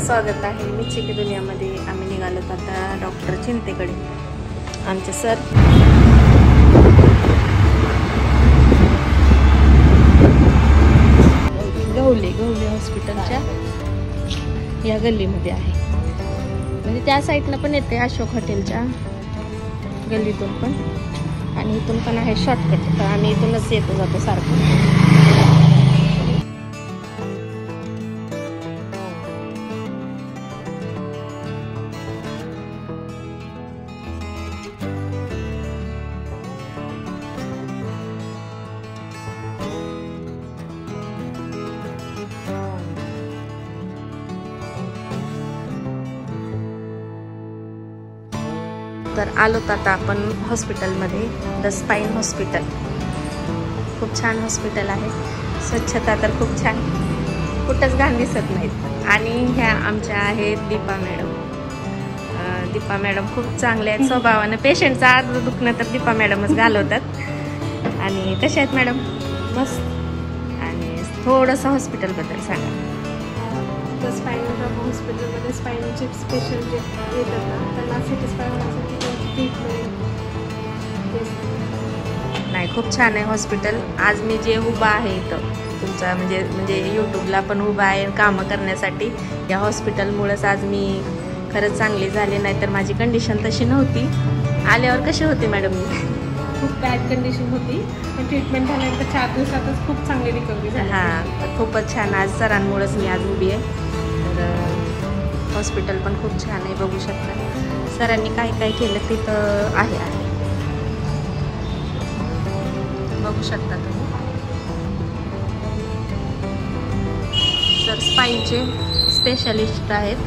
स्वागत आहे मिची की दुनियामध्ये। आम्ही निघालो आता डॉक्टर चिंतेकडे। आमचे सर गवले हॉस्पिटलच्या या गल्लीमध्ये आहे, म्हणजे त्या साईडनं पण येते अशोक हॉटेलच्या गल्लीतून पण, आणि इथून पण आहे शॉर्टकट। तर आम्ही इथूनच येतो जातो सारखं। तर आलो आता आपण हॉस्पिटलमध्ये, द स्पाइन हॉस्पिटल। खूप छान हॉस्पिटल आहे, स्वच्छता तर खूप छान, कुठंच घाण दिसत नाहीत। आणि ह्या आमच्या आहेत दीपा मॅडम। दीपा मॅडम खूप चांगल्या आहेत स्वभावानं, पेशंटचा अर्ध दुखणं तर दीपा मॅडमच घालवतात। आणि कशा आहेत मॅडम? मस्त। आणि थोडंसं हॉस्पिटलबद्दल सांगा। स्पाइन हॉस्पिटलमध्ये स्पाइनचे स्पेशल जे येतात ना, त्यांना सॅटिस्फाय होण्यासाठी नाही, खूप छान आहे हॉस्पिटल। आज मी जे उभा आहे इथं तुमचा म्हणजे यूट्यूबला पण उभा आहे कामं करण्यासाठी, या हॉस्पिटलमुळेच आज मी खरंच चांगली झाली, नाही तर माझी कंडिशन तशी नव्हती। आल्यावर कशी होती मॅडम? मी खूप बॅड कंडिशन होती, पण ट्रीटमेंट झाल्यानंतर 4 दिवसातच खूप चांगली रिकव्हरी झाली। हां, खूपच छान। आज सरांमुळेच मी आज उभी आहे। तर हॉस्पिटल पण खूप छान आहे, बघू शकता सरांनी काय काय केलं तिथं आहे बघू शकता तुम्ही। सर स्पाइनचे स्पेशलिस्ट आहेत।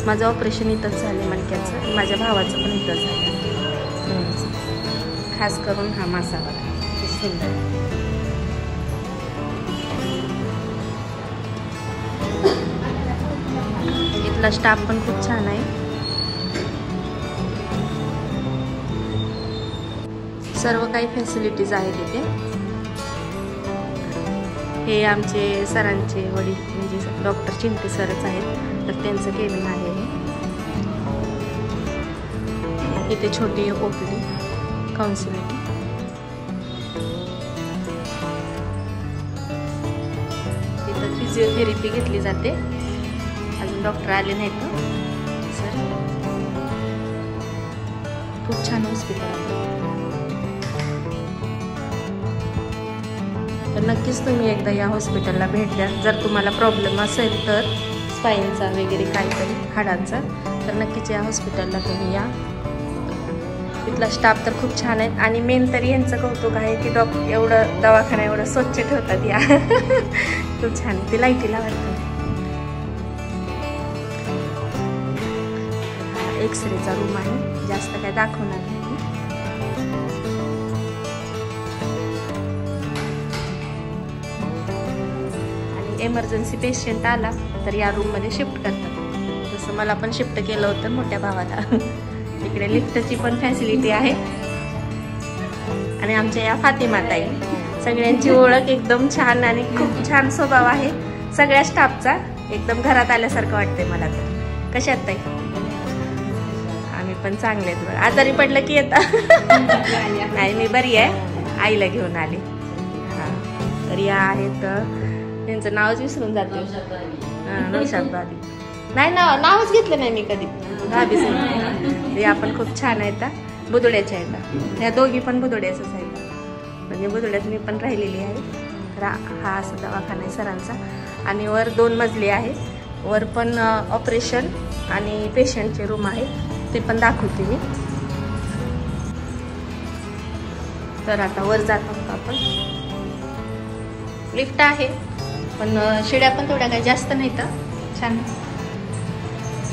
माझं ऑपरेशन इथंच झाले मणक्याचं, माझ्या भावाचं पण इथंच झालं। खास करून हा मासा बघा किती सुंदर। इथला स्टाफ पण खूप छान आहे। सर्व काही फॅसिलिटीज आहेत इथे। हे आमचे सरांचे वडील म्हणजे डॉक्टर चिंते सरच आहेत, तर त्यांचं केबिन आहे हे। इथे छोटी ओपीडी काउन्सिलिंग। इथं फिजिओथेरपी घेतली जाते। अजून डॉक्टर आले नाहीत सर। खूप छान हॉस्पिटल आहे, तर नक्कीच तुम्ही एकदा या हॉस्पिटलला भेट द्या। जर तुम्हाला प्रॉब्लेम असेल तर स्पाइनचा वगैरे काहीतरी हाडांचा, तर नक्कीच या हॉस्पिटलला तुम्ही या। इथला स्टाफ तर खूप छान आहेत, आणि मेन तरी यांचं कौतुक आहे की एवढं दवाखाना एवढं स्वच्छ ठेवतात या खूप छान। ते लाईटीला वाटतं। एक्सरेचा रूम आहे, जास्त काय दाखवणार नाही। आणि एमर्जन्सी पेशंट आला तर या रूम मध्ये शिफ्ट करतात, जसं मला पण शिफ्ट केलं होतं मोठ्या भावाला। इकडे लिफ्टची पण फॅसिलिटी आहे। आणि आमच्या या फातिमा ताई, सगळ्यांची ओळख एकदम छान आणि खूप छान स्वभाव आहे सगळ्या स्टाफचा, एकदम घरात आल्यासारखं वाटतंय मला तर। कशात ताई? आम्ही पण चांगले आहेत। आजारी पडलं की येतात नाही, मी बरी आहे, आईला घेऊन आली। हां, तर या आहेत, त्यांचं नावच विसरून जाते। नौशाद भाभी, नाही नावच घेतलं नाही मी कधी, भाभीच म्हणते। या पण खूप छान आहेत, बुदुड्याच्या आहेत। या दोघी पण बुदुड्याचंच आहेत, म्हणजे बुदुड्यात मी पण राहिलेली आहे। हा असा दवाखाना आहे सरांचा। आणि वर 2 मजली आहे, वर पण ऑपरेशन आणि पेशंटचे रूम आहे, ते पण दाखवते मी। तर आता वर जात आहोत आपण। लिफ्ट आहे, पण शिड्या पण थोड्या काही जास्त नाही तर छान।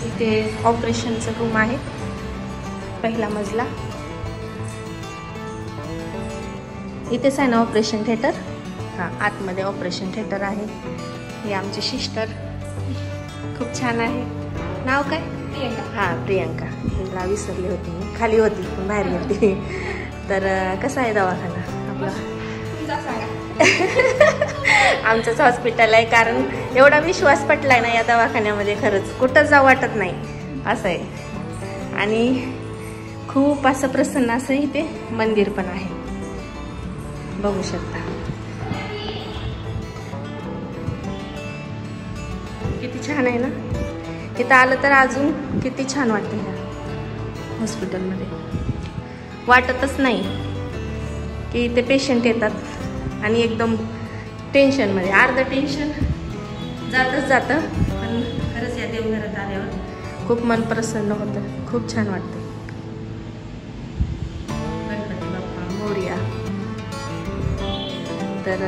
इथे ऑपरेशनचं रूम आहे, पहिला मजला। इथेच आहे ना ऑपरेशन थिएटर? हां, आतमध्ये ऑपरेशन थिएटर आहे। ही आमची सिस्टर, खूप छान आहे। नाव काय? प्रियंका। हां, प्रियंका। हिला विसरली होती मी, खाली होती पण बाहेर गेली। तर कसा आहे दवाखाना आपला? आमचंच हॉस्पिटल आहे, कारण एवढा विश्वास पटलाय ना या दवाखान्यामध्ये, खरंच कुठं जाऊ वाटत नाही असं आहे. आणि खूप असं प्रसन्न असं इथे मंदिर पण आहे, बघू शकता. किती छान आहे ना. इथं आलं तर अजून किती छान वाटतं ह्या हॉस्पिटलमध्ये. वाटतच नाही की इथे पेशंट येतात आणि एकदम टेन्शनमध्ये, अर्ध टेन्शन जातं. पण खरंच या देवघरात आल्यावर खूप मन प्रसन्न होतं, खूप छान वाटतं. गणपती बाप्पा मोरया. तर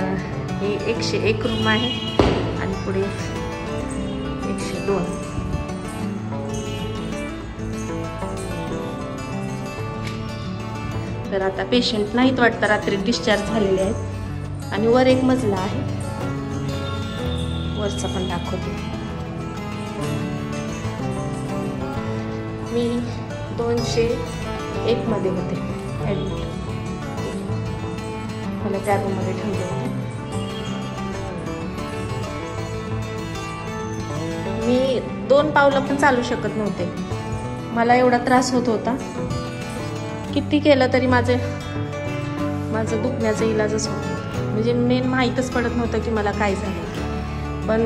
हे 101 रूम आहे आणि पुढे 102. तर आता पेशंट नाहीत वाटतं, रात्री डिस्चार्ज झालेले आहेत. आणि वर एक मजला आहे, वरचा पण दाखवते. मी 201 मध्ये होते ॲडमिट. मला त्या रूममध्ये ठेवले होते. मी 2 पावलं पण चालू शकत नव्हते. मला एवढा त्रास होत होता, किती केलं तरी माझं दुखण्याचा इलाजच होत नव्हता. म्हणजे मेन माहीतच पडत नव्हतं की मला काय झालं. पण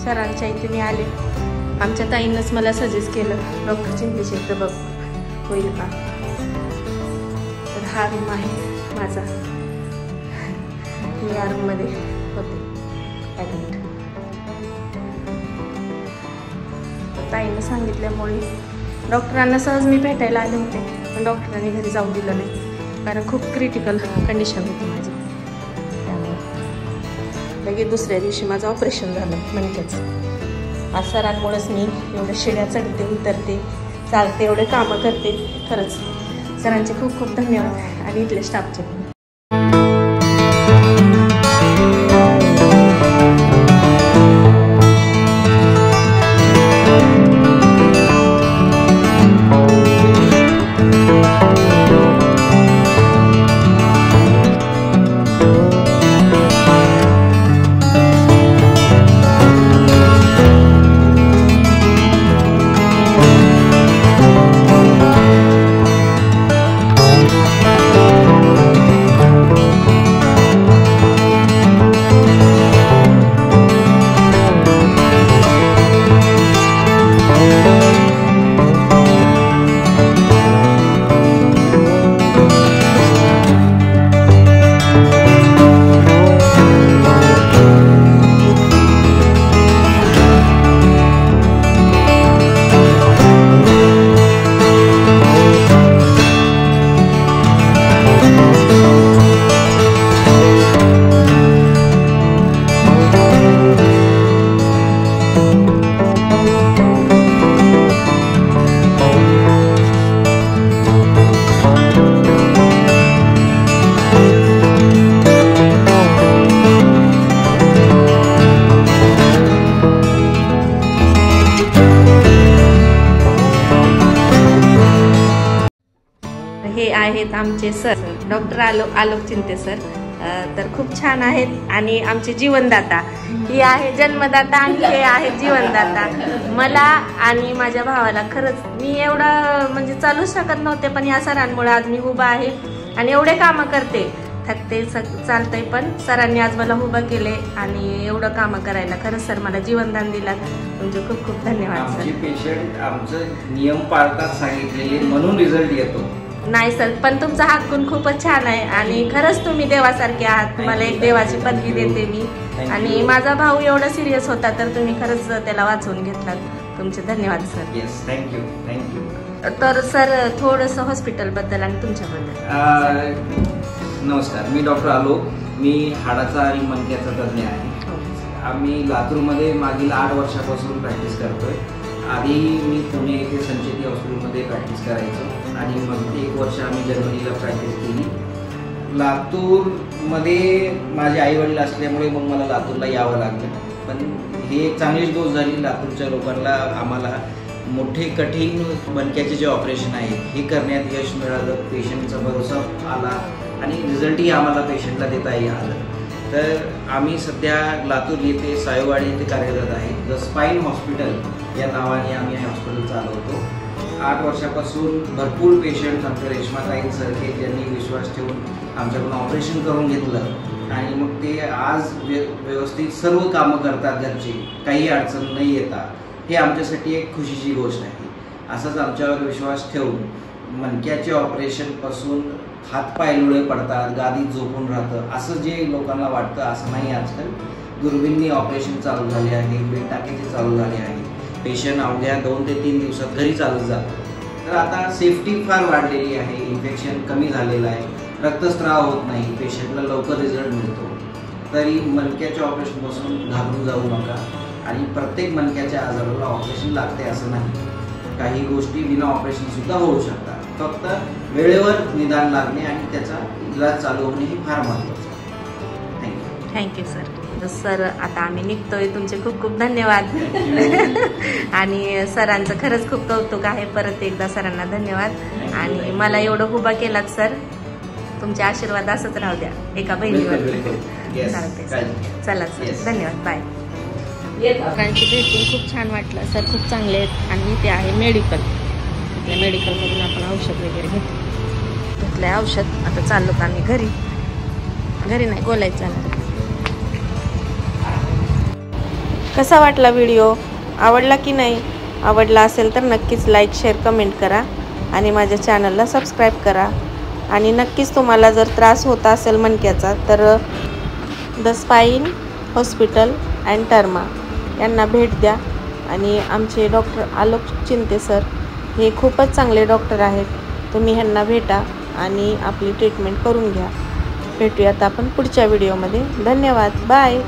सरांच्या इथे मी आले, आमच्या ताईंनंच मला सजेस्ट केलं, डॉक्टर चिंतेचे इथं बघ, होईल का. तर हा रूम आहे माझा. मी या रूममध्ये होते ॲडमिट. ताईंनं सांगितल्यामुळे डॉक्टरांना सहज मी भेटायला आले होते, पण डॉक्टरांनी घरी जाऊ दिलं नाही, कारण खूप क्रिटिकल कंडिशन होती माझी. त्यामुळे लगेच दुसऱ्या दिवशी माझं ऑपरेशन झालं मणक्याचं. आज सरांमुळेच मी एवढ्या शिड्या चढते, उतरते, चालते, एवढे कामं करते. खरंच सरांचे खूप खूप धन्यवाद आणि इथले स्टाफचे पण. हे आहेत आमचे sir doctor Alok Chinte sir. तर खूप छान आहेत आणि आमचे जीवनदाता. ही आहे जन्मदाता आणि हे आहे जीवनदाता. मला आणि माझ्या भावाला खरंच मी एवढं म्हणजे चालू शकत नव्हते, पण या सरांमुळे आज मी उभा आहे आणि एवढे कामं करते, थकते, चालतंय, पण सरांनी आज मला उभं केले आणि एवढं कामं करायला खरंच सर मला जीवनदान दिलं. तुमचे खूप खूप धन्यवाद सर. आमचे पेशंट आमचं नियम पाळतात सांगितलेले म्हणून रिझल्ट येतो. नाही सर, पण तुमचा हा गुण खूपच छान आहे आणि खरंच तुम्ही देवासारखे आहात. मला एक देवाची पदवी देते मी. आणि माझा भाऊ एवढा सिरियस होता तर तुम्ही खरंच त्याला वाचवून घेतलात. तुमचे धन्यवाद सर. Yes, thank you. तर सर थोडंसं हॉस्पिटलबद्दल आणि तुमच्याबद्दल. नमस्कार, मी डॉक्टर आलोक. मी हाडाचा आणि मणक्याचा तज्ञ आहे. आम्ही लातूरमध्ये मागील 8 वर्षापासून प्रॅक्टिस करतोय. आधी मी पुणे येथे संचेती हॉस्पिटलमध्ये प्रॅक्टिस करायचो आणि मग 1 वर्ष आम्ही जर्मनीला प्रॅक्टिस केली. लातूरमध्ये माझे आईवडील असल्यामुळे मग मला लातूरला यावं लागलं. पण ही एक चांगलीच गोष्ट झाली. लातूरच्या लोकांना आम्हाला मोठे कठीण मणक्याचे जे ऑपरेशन आहे हे करण्यात यश मिळालं. पेशंटचा भरोसा आला आणि रिझल्टही आम्हाला पेशंटला देता आलं. तर आम्ही सध्या लातूर येथे सायवाडी येथे कार्यरत आहे. द स्पाईन हॉस्पिटल या नावाने आम्ही हे हॉस्पिटल चालवतो. 8 वर्षापासून भरपूर पेशंट आमच्या रेश्माताईंसारखे ज्यांनी विश्वास ठेवून आमच्याकडून ऑपरेशन करून घेतलं आणि मग ते आज व्यवस्थित सर्व कामं करतात घरची, काही अडचण नाही येतात. हे आमच्यासाठी एक खुशीची गोष्ट आहे. असंच आमच्यावर विश्वास ठेवून मणक्याचे ऑपरेशनपासून हातपाय लुळे पडतात, गादीत झोपून राहतं असं जे लोकांना वाटतं असं नाही. आजकाल दुर्बीणनी ऑपरेशन चालू झाले आहे, बेड टाकीचे चालू झाले आहे. पेशंट अवघ्या 2 ते 3 दिवसात घरी चालत जातं. तर आता सेफ्टी फार वाढलेली आहे, इन्फेक्शन कमी झालेलं आहे, रक्तस्राव होत नाही, पेशंटला लवकर रिझल्ट मिळतो. तरी मणक्याच्या ऑपरेशनपासून घाबरून जाऊ नका. आणि प्रत्येक मणक्याच्या आजाराला ऑपरेशन लागते असं नाही. काही गोष्टी विना ऑपरेशन सुद्धा होऊ शकतात. फक्त वेळेवर निदान लागणे आणि त्याचा इलाज चालू होणे हे फार महत्त्वाचं आहे. Thank you sir. सर आता आम्ही निघतोय. तुमचे खूप खूप धन्यवाद. आणि सरांचं खरंच खूप कौतुक आहे. परत एकदा सरांना धन्यवाद. आणि मला एवढं उभा केलात सर. तुमचे आशीर्वाद असंच राहू द्या एका बहिणीवर. चालते सर. चला सर, धन्यवाद. बाय. सरांची भेटून खूप छान वाटलं सर. खूप चांगले आहेत. आणि इथे आहे मेडिकल. त्या मेडिकलमधून आपण औषध वगैरे घेतलंय औषध. आता चाललो का आम्ही घरी नाही बोलायचं जाणार. कसा वाटला व्हिडिओ? आवडला की नाही? आवडला असेल तर नक्कीच लाईक, शेअर, कमेंट करा आणि माझ्या चॅनलला सबस्क्राईब करा. आणि नक्कीच तुम्हाला जर त्रास होत असेल मणक्याचा तर द स्पाईन हॉस्पिटल अँड टर्मा यांना भेट द्या. आणि आमचे डॉक्टर आलोक चिंते सर हे खूपच चांगले डॉक्टर आहेत. तुम्ही ह्यांना भेटा आणि आपली ट्रीटमेंट करून घ्या. भेटूयात आपण पुढच्या व्हिडिओमध्ये. धन्यवाद. बाय.